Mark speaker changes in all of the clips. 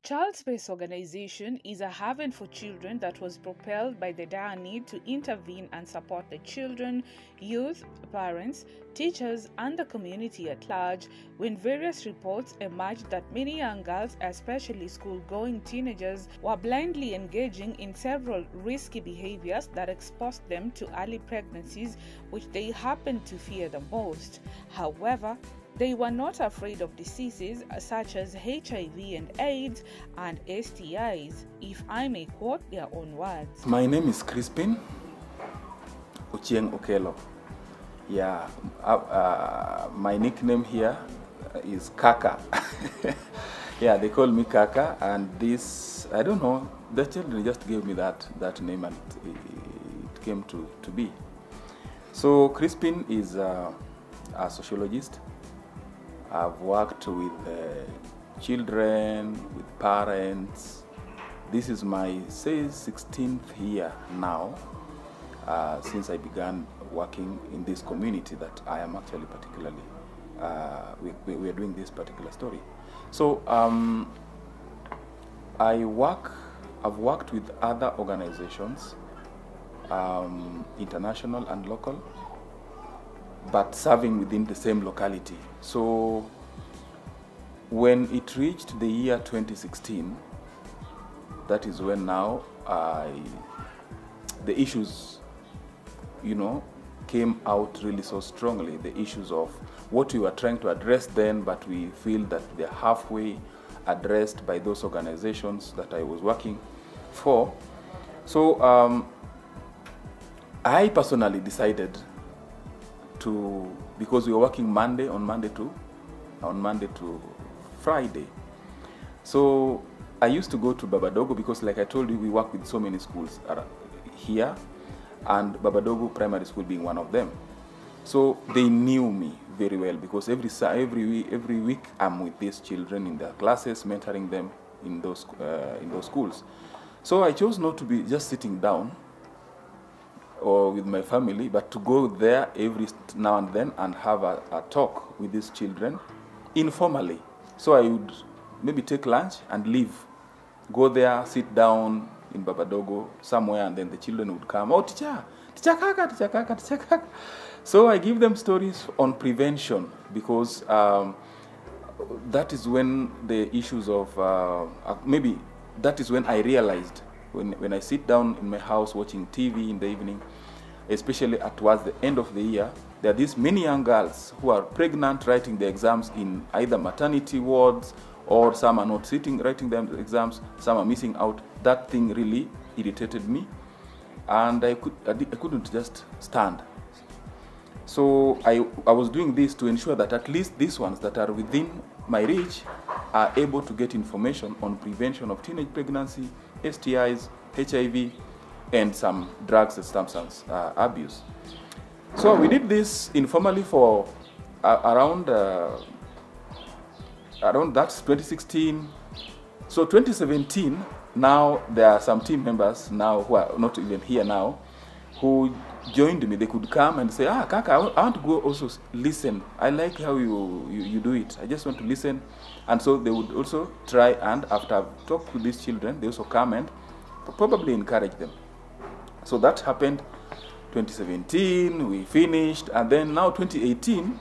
Speaker 1: Child Space Organization is a haven for children that was propelled by the dire need to intervene and support the children, youth, parents, teachers, and the community at large when various reports emerged that many young girls, especially school-going teenagers, were blindly engaging in several risky behaviors that exposed them to early pregnancies, which they happened to fear the most. However, they were not afraid of diseases such as HIV and AIDS and STIs, if I may quote their own words.
Speaker 2: My name is Chrispine, Okello. Yeah, my nickname here is Kaka. Yeah, they call me Kaka, and this, I don't know, the children just gave me that name and it came to be. So Chrispine is a sociologist. I've worked with children, with parents. This is my 16th year now since I began working in this community that I am actually particularly, we are doing this particular story. So I've worked with other organizations, international and local, but serving within the same locality. So when it reached the year 2016, that is when now the issues, came out really so strongly. The issues of what we were trying to address then, but we feel that they're halfway addressed by those organizations that I was working for. So I personally decided because we were working Monday to Friday. So I used to go to Babadogo because, like I told you, we work with so many schools here, and Babadogo Primary School being one of them. So they knew me very well because every week I'm with these children in their classes, mentoring them in those schools. So I chose not to be just sitting down or with my family, but to go there every now and then and have a talk with these children informally. So I would maybe take lunch and leave, go there, sit down in Babadogo somewhere, and then the children would come, oh, teacher Kaka. So I give them stories on prevention because that is when the issues of, maybe that is when I realized, when I sit down in my house watching TV in the evening, especially towards the end of the year, there are these many young girls who are pregnant, writing the exams in either maternity wards, or some are not writing the exams, some are missing out. That thing really irritated me, and I couldn't just stand. So I was doing this to ensure that at least these ones that are within my reach are able to get information on prevention of teenage pregnancy, STIs, HIV, and some drugs and substance abuse. So we did this informally for around that's 2016. So 2017, now there are some team members now who are not even here now, who joined me. They could come and say, Kaka, I want to go also listen. I like how you do it. I just want to listen. And so they would also try, and after I've talked with these children, they also come and probably encourage them. So that happened 2017, we finished, and then now 2018,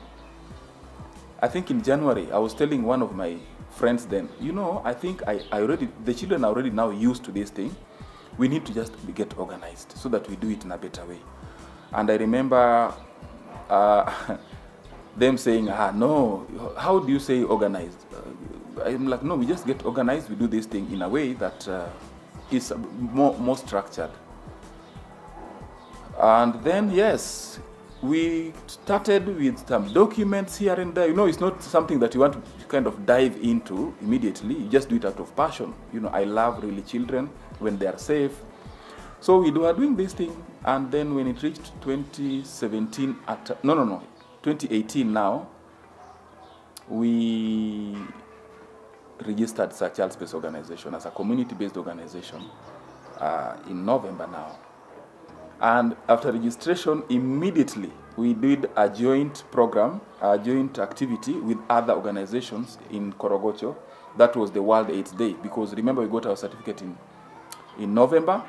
Speaker 2: I think in January, I was telling one of my friends then, I think the children are already now used to this thing. We need to just get organized so that we do it in a better way. And I remember them saying, no, how do you say organized? I'm like, no, we just get organized, we do this thing in a way that is more structured. And then, yes, we started with some documents here and there. It's not something that you want to kind of dive into immediately. You just do it out of passion. I love really children when they are safe. So we were doing this thing, and then when it reached 2017, 2018 now, we registered as a Child Space Organization, as a community-based organization in November now. And after registration, immediately we did a joint program, a joint activity with other organizations in Korogocho, that was the World AIDS Day, because remember we got our certificate in November.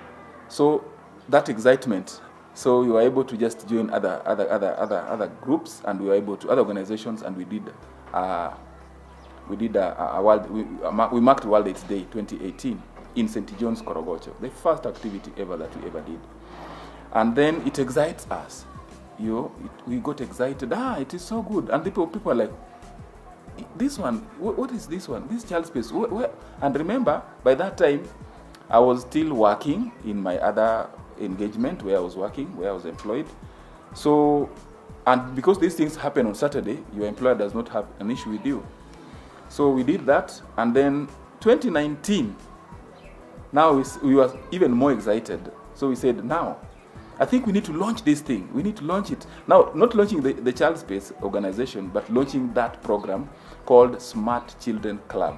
Speaker 2: So that excitement, so we were able to just join other groups, and we were able to other organizations, and we did a world, we marked World AIDS Day 2018 in St. John's, Korogocho, the first activity ever that we ever did. And then it excites us. We got excited. It is so good. And people are like, this one, what is this one? This child space. Where? And remember, by that time, I was still working in my other engagement where I was working, where I was employed. So, and because these things happen on Saturday, your employer does not have an issue with you. So we did that, and then 2019, now we were even more excited. So we said, now, I think we need to launch this thing. We need to launch it. Now, not launching the Child Space organization, but launching that program called Smart Children Club.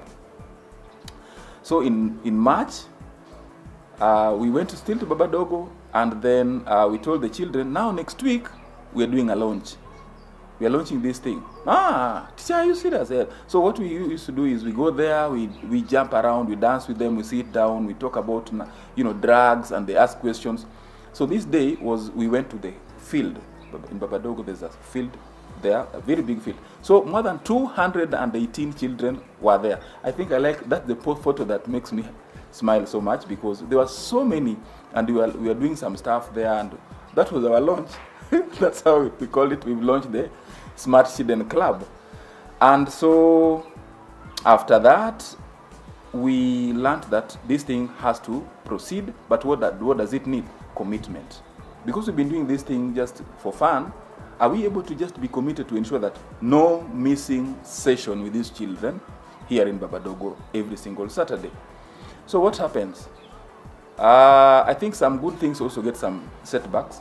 Speaker 2: So in March, we went still to Babadogo, and then we told the children, now next week, we are doing a launch. We are launching this thing. Teacher, are you serious? Yeah. So what we used to do is we go there, we jump around, we dance with them, we sit down, we talk about drugs, and they ask questions. So this day we went to the field. In Babadogo, there's a field there, a very big field. So more than 218 children were there. I think I like that, the photo that makes me smile so much, because there were so many, and we were doing some stuff there, and that was our launch. That's how we call it. We've launched the Smart Children Club. And so after that, we learned that this thing has to proceed, but what does it need? Commitment. Because we've been doing this thing just for fun, are we able to just be committed to ensure that no missing session with these children here in Babadogo every single Saturday? So what happens? I think some good things also get some setbacks.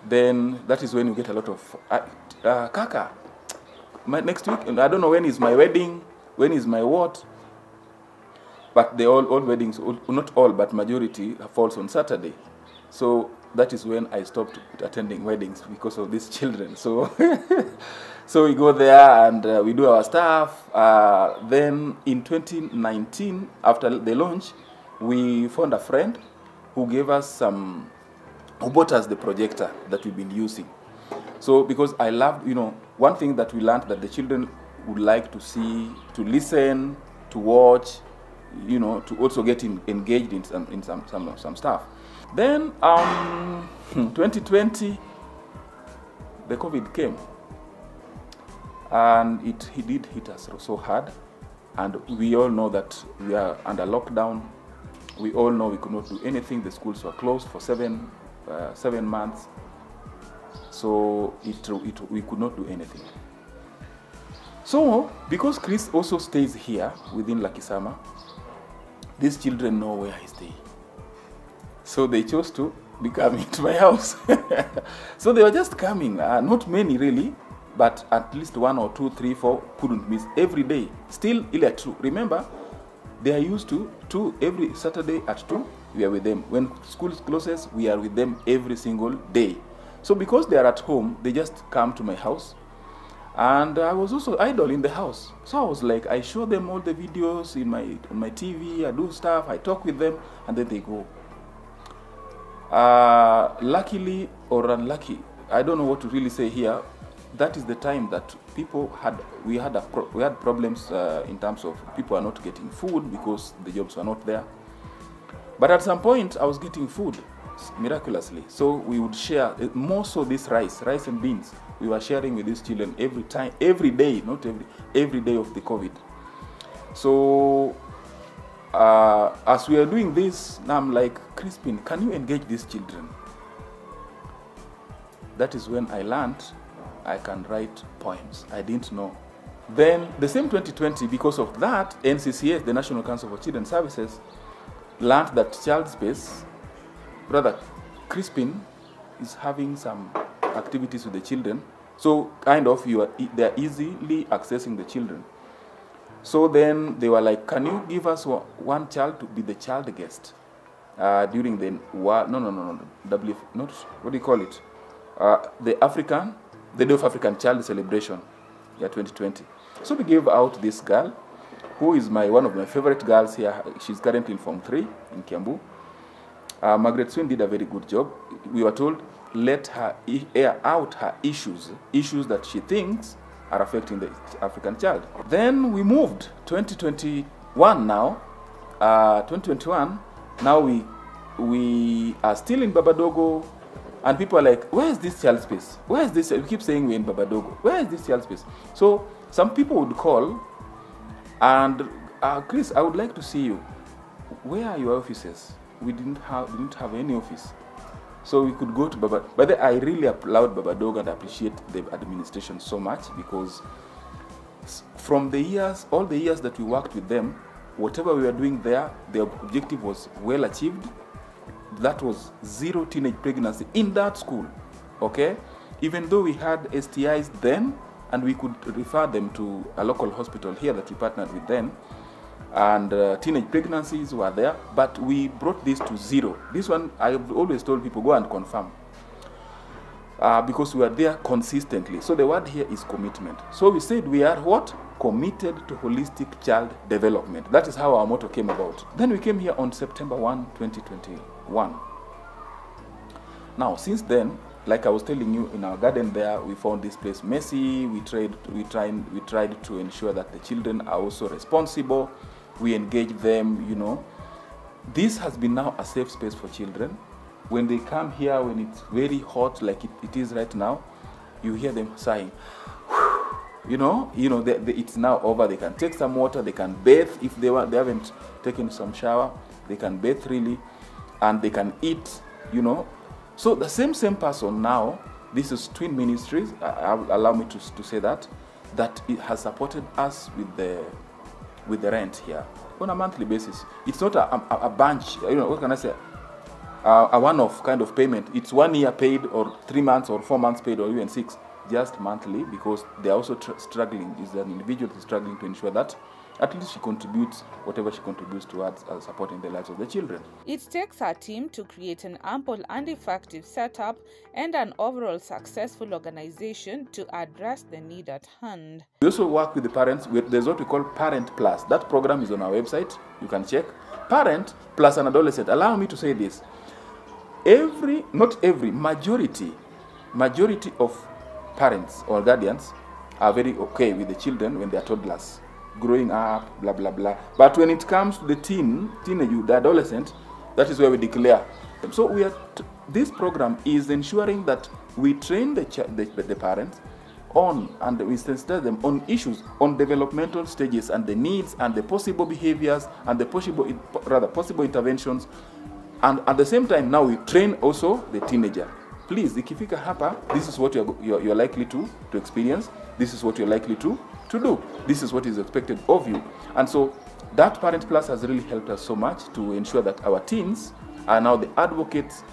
Speaker 2: Then that is when you get a lot of Kaka, next week, I don't know when is my wedding, when is my what. But all weddings, not all, but majority falls on Saturday. So that is when I stopped attending weddings because of these children. So, so we go there and we do our stuff. Then in 2019, after the launch, we found a friend who gave us who bought us the projector that we've been using. So because I loved, one thing that we learned that the children would like to see, to listen, to watch, to also get engaged in some stuff. Then 2020, the COVID came, and it did hit us so hard, and we all know that we are under lockdown. We all know we could not do anything. The schools were closed for 7 months, so we could not do anything. So because Chris also stays here within Lakisama, these children know where I stay. So they chose to be coming to my house. So they were just coming, not many really, but at least 1 or 2, 3, 4 couldn't miss every day. Still, true. Remember, they are used to every Saturday at 2, we are with them. When school closes, we are with them every single day. So because they are at home, they just come to my house. And I was also idle in the house. So I was like, I show them all the videos on my TV, I do stuff, I talk with them, and then they go. Luckily or unlucky, I don't know what to really say here. That is the time that we had problems in terms of people are not getting food because the jobs were not there. But at some point, I was getting food miraculously. So we would share, more so this rice and beans. We were sharing with these children every day, not every day of the COVID. So as we are doing this, now I'm like, Chrispine, can you engage these children? That is when I learned I can write poems. I didn't know. Then the same 2020, because of that, NCCS, the National Council for Children's Services, learned that Child Space, brother Chrispine, is having some activities with the children. So kind of they are easily accessing the children. So then they were like, can you give us one child to be the child guest during the what do you call it? The Day of African Child celebration, 2020. So we gave out this girl, who is one of my favorite girls here. She's currently in Form 3 in Kiambu. Margaret Swin did a very good job. We were told, let her air out her issues that she thinks are affecting the African child. Then we moved, 2021 now. 2021, now we are still in Babadogo, and people are like, where is this child space? Where is this? We keep saying we're in Babadogo. Where is this child space? So some people would call and, Chris, I would like to see you. Where are your offices? We didn't have any office. So we could go to Baba. But I really applaud Babadogo and appreciate the administration so much, because from all the years that we worked with them, whatever we were doing there, the objective was well achieved. That was 0 teenage pregnancy in that school, okay? Even though we had STIs then, and we could refer them to a local hospital here that we partnered with then, and teenage pregnancies were there, but we brought this to 0. This one, I've always told people, go and confirm, because we are there consistently. So the word here is commitment. So we said we are what? Committed to holistic child development. That is how our motto came about. Then we came here on September 1, 2021. Now, since then, like I was telling you, in our garden there, we found this place messy. We tried to ensure that the children are also responsible. We engage them, you know. This has been now a safe space for children. When they come here, when it's very hot, like it is right now, you hear them sighing. You know, it's now over. They can take some water. They can bathe if they haven't taken some shower. They can bathe freely, and they can eat. You know, so the same person now. This is Twin Ministries. Allow me to say that it has supported us with the rent here on a monthly basis. It's not a bunch. You know, what can I say? A one-off kind of payment. It's 1 year paid, or 3 months, or 4 months paid, or even 6. Just monthly, because they're also struggling. Is an individual is struggling to ensure that at least she contributes whatever she contributes towards supporting the lives of the children.
Speaker 1: It takes our team to create an ample and effective setup and an overall successful organization to address the need at hand.
Speaker 2: We also work with the parents. There's what we call Parent Plus. That program is on our website. You can check. Parent plus an adolescent. Allow me to say this. Majority of parents or guardians are very okay with the children when they are toddlers, growing up, blah, blah, blah. But when it comes to the teenage, the adolescent, that is where we declare. So this program is ensuring that we train the parents on, and we sensitize them on issues, on developmental stages and the needs and the possible behaviors and the possible interventions. And at the same time, now we train also the teenager. Please, ikifika hapa, this is what you're likely to experience. This is what you're likely to do. This is what is expected of you. And so that Parent Plus has really helped us so much to ensure that our teens are now the advocates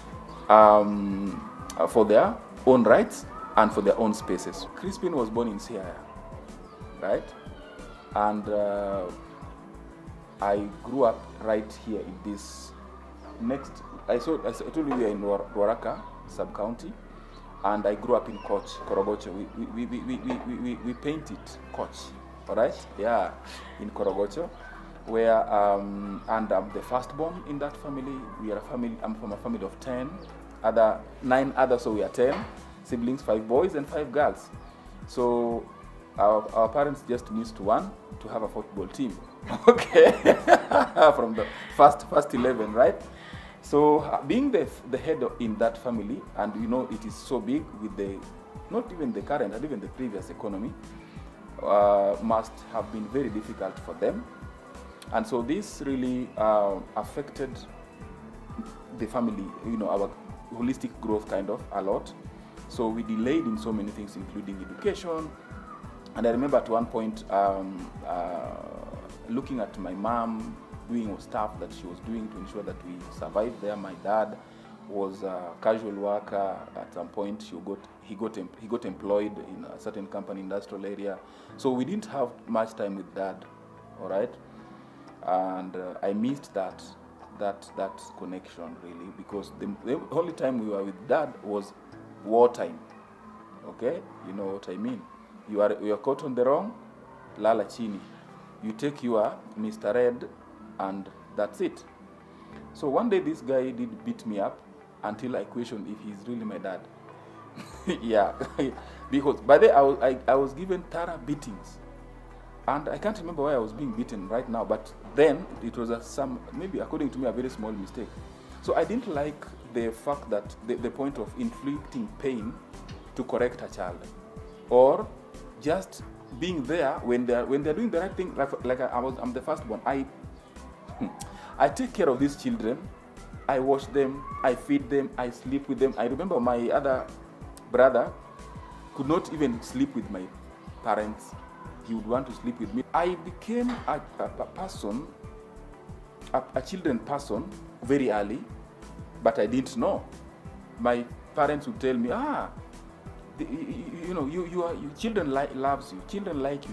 Speaker 2: for their own rights and for their own spaces. Chrispine was born in Siaya, right? And I grew up right here in this I told you we are in Ruaraka sub-county, and I grew up in Koch, Korogocho. We painted Koch, all right? Yeah, in Korogocho, where and I'm the firstborn in that family. We are a family. I'm from a family of 9 others, so we are 10 siblings, 5 boys and 5 girls. So our parents just missed one to have a football team. Okay, from the first 11, right? So being the head in that family, and you know it is so big with not even the current, and even the previous economy, must have been very difficult for them. And so this really affected the family, you know, our holistic growth kind of a lot. So we delayed in so many things, including education. And I remember at one point looking at my mom doing stuff that she was doing to ensure that we survived there. My dad was a casual worker. At some point, he got employed in a certain company, industrial area. So we didn't have much time with Dad, all right. And I missed that connection really, because the only time we were with Dad was wartime. Okay, you know what I mean. You are caught on the wrong, lala chini. you take your Mr. Red, and that's it. So one day this guy did beat me up until I questioned if he's really my dad. Yeah, because by then I was given thorough beatings, and I can't remember why I was being beaten right now, but then it was maybe according to me, a very small mistake. So I didn't like the fact that the point of inflicting pain to correct a child, or just being there when they're doing the right thing. Like I'm the firstborn. I take care of these children. I wash them, I feed them, I sleep with them. I remember my other brother could not even sleep with my parents. He would want to sleep with me. I became a person, a children person very early, but I didn't know. My parents would tell me, children loves you, children like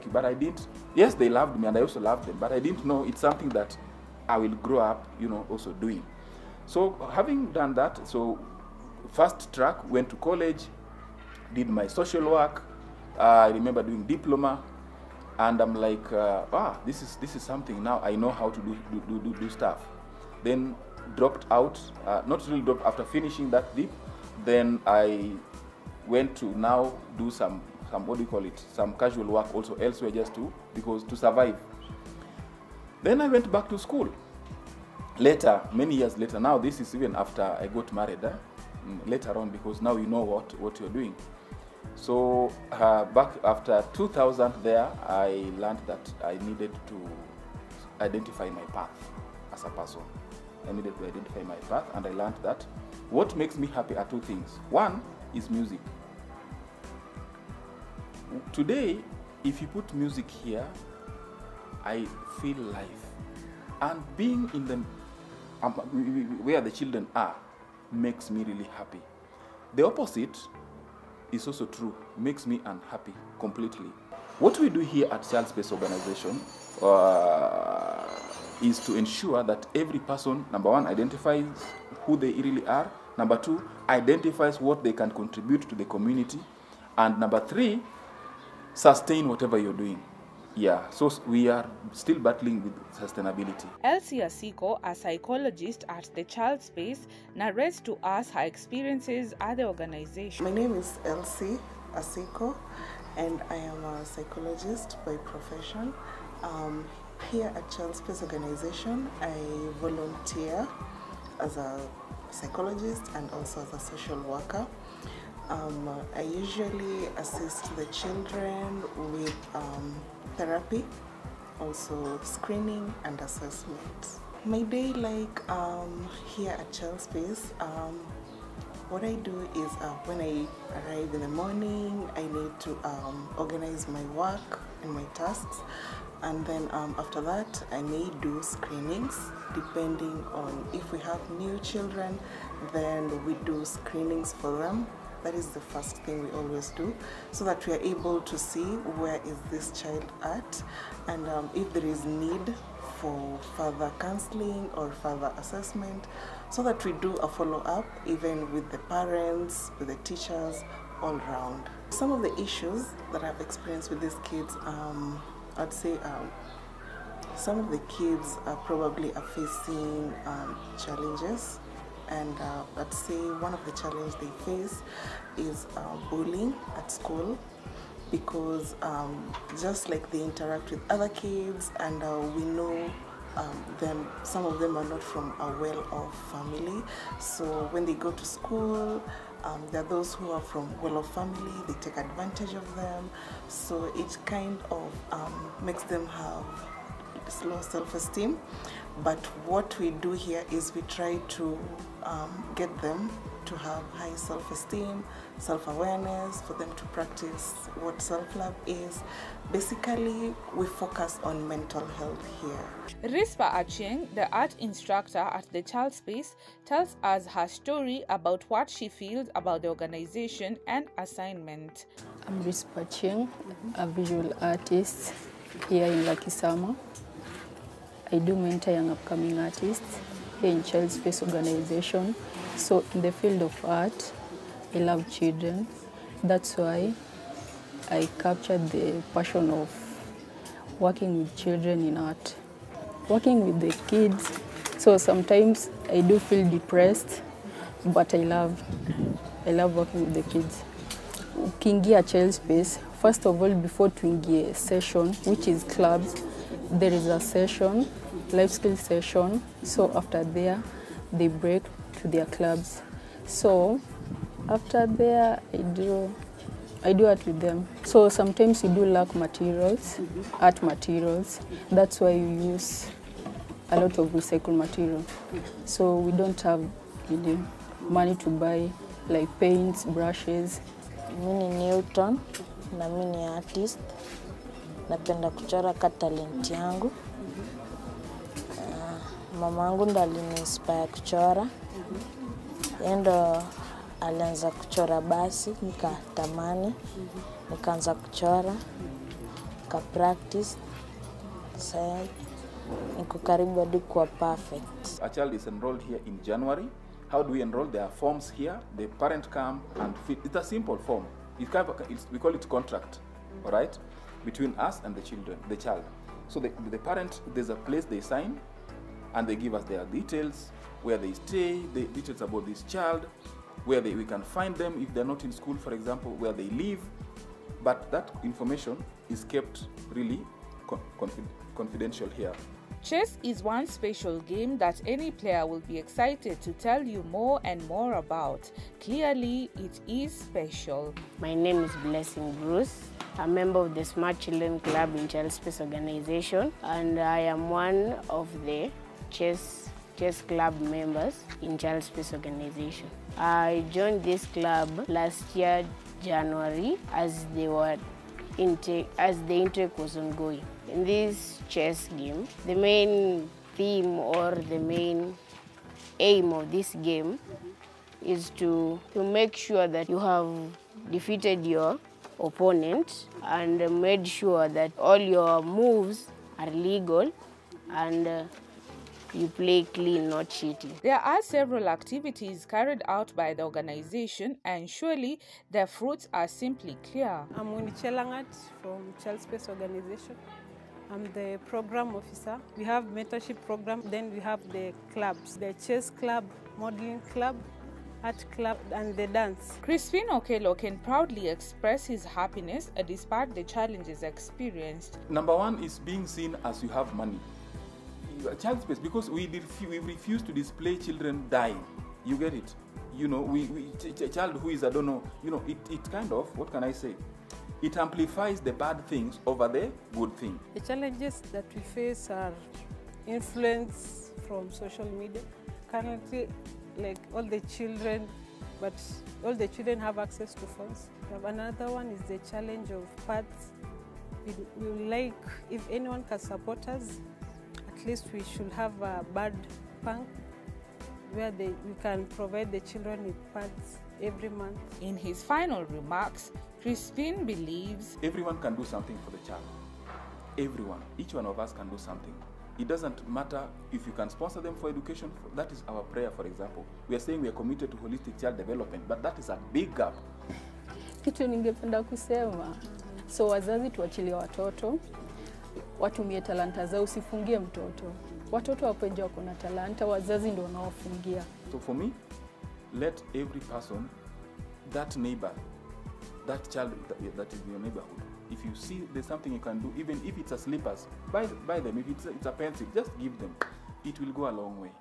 Speaker 2: you, but I didn't. Yes, they loved me and I also loved them, but I didn't know it's something that I will grow up, also doing. So having done that, so first track, went to college, did my social work. I remember doing diploma, and I'm like, this is something now. I know how to do stuff. Then dropped out, not really dropped after finishing that dip. Then I went to now do some what do you call it? Some casual work also elsewhere, just to survive. Then I went back to school. Later, many years later, now this is even after I got married, later on, because now you know what you're doing. So back after 2000 there, I learned that I needed to identify my path as a person. I needed to identify my path, and I learned that what makes me happy are two things. One is music. Today, if you put music here, I feel life. And being in the where the children are makes me really happy. The opposite is also true, makes me unhappy completely. What we do here at Child Space Organization is to ensure that every person, number one, identifies who they really are, number two, identifies what they can contribute to the community, and number three, sustain whatever you're doing. Yeah, so we are still battling with sustainability.
Speaker 1: Elsie Asiko, a psychologist at the Child Space, narrates to us her experiences at the organization.
Speaker 3: My name is Elsie Asiko, and I am a psychologist by profession. Here at Child Space Organization, I volunteer as a psychologist and also as a social worker. I usually assist the children with therapy, also screening and assessment. My day, here at Child Space, what I do is when I arrive in the morning, I need to organize my work and my tasks, and then after that I may do screenings. Depending on if we have new children, then we do screenings for them. That is the first thing we always do, so that we are able to see where is this child at, and if there is need for further counseling or further assessment, so that we do a follow-up even with the parents, with the teachers, all around. Some of the issues that I've experienced with these kids, I'd say some of the kids probably are facing challenges. And I'd say one of the challenges they face is bullying at school, because just like they interact with other kids, and we know some of them are not from a well-off family. So when they go to school, there are those who are from well-off family, they take advantage of them. So it kind of makes them have low self-esteem. But what we do here is we try to get them to have high self-esteem, self-awareness, for them to practice what self-love is. Basically, we focus on mental health here.
Speaker 1: Rispa Acheng, the art instructor at the Child Space, tells us her story about what she feels about the organization and assignment.
Speaker 4: I'm Rispa Acheng, a visual artist here in Lakisama. I do mentor young upcoming artists here in Child Space Organization. So in the field of art, I love children. That's why I captured the passion of working with children in art, working with the kids. So sometimes I do feel depressed, but I love working with the kids. Ukiingia child space, first of all, before tuingie session, which is clubs, there is a session, life skill session. So after there, they break to their clubs. So after there, I do art with them. So sometimes you do lack materials, art materials. That's why you use a lot of recycled material. So we don't have money to buy like paints, brushes.
Speaker 5: Mimi ni Newton na mimi ni artist. Napenda kuchora kwa talent yangu. Mama yangu ndo aliniinspire kuchora. Yeye ndo alianza kuchora basi, nikatamani, nikaanza kuchora, nika practice. Sasa niko karibu hadi kuwa perfect.
Speaker 2: A child is enrolled here in January. How do we enroll? There are forms here. The parent come and fill. It's a simple form. We call it contract, all right, between us and the child. So the parent, there's a place they sign, and they give us their details, where they stay, the details about this child, where we can find them if they're not in school, for example, where they live. But that information is kept really confidential here.
Speaker 1: Chess is one special game that any player will be excited to tell you more and more about. Clearly, it is special.
Speaker 5: My name is Blessing Bruce. I'm a member of the Smart Children Club in Child Space Organization, and I am one of the chess club members in Child Space Organization. I joined this club last year, January, as the intake was ongoing. In this chess game, the main theme or the main aim of this game is to make sure that you have defeated your opponent and made sure that all your moves are legal and you play clean, not cheating.
Speaker 1: There are several activities carried out by the organization, and surely their fruits are simply clear.
Speaker 6: I'm Okello from Child Space Organization. I'm the program officer. We have mentorship program, then we have the clubs, the chess club, modeling club, art club, and the dance.
Speaker 1: Chrispine Okello can proudly express his happiness despite the challenges experienced.
Speaker 2: Number one is being seen as you have money. Child space, because we refuse to display children dying. You get it? You know, a child who is, I don't know, you know, it kind of, what can I say? It amplifies the bad things over the good thing.
Speaker 6: The challenges that we face are influence from social media. Currently, like all the children have access to phones. Another one is the challenge of pads. We would like, if anyone can support us, at least we should have a bird bank where we can provide the children with pads every month.
Speaker 1: In his final remarks, Chrispine believes
Speaker 2: everyone can do something for the child. Everyone, each one of us can do something. It doesn't matter if you can sponsor them for education. That is our prayer, for example. We are saying we are committed to holistic child development, but that is a big gap.
Speaker 4: Kitu ningependa kusema, so wazazi tuachilie watoto, watumie talanta zao, usifungie mtoto. Watoto hapo nje wako na talanta, wazazi ndio wanaofungia.
Speaker 2: So for me, let every person, that neighbor, that child that is in your neighborhood, if you see there's something you can do, even if it's a slippers, buy them. If it's a pencil, just give them. It will go a long way.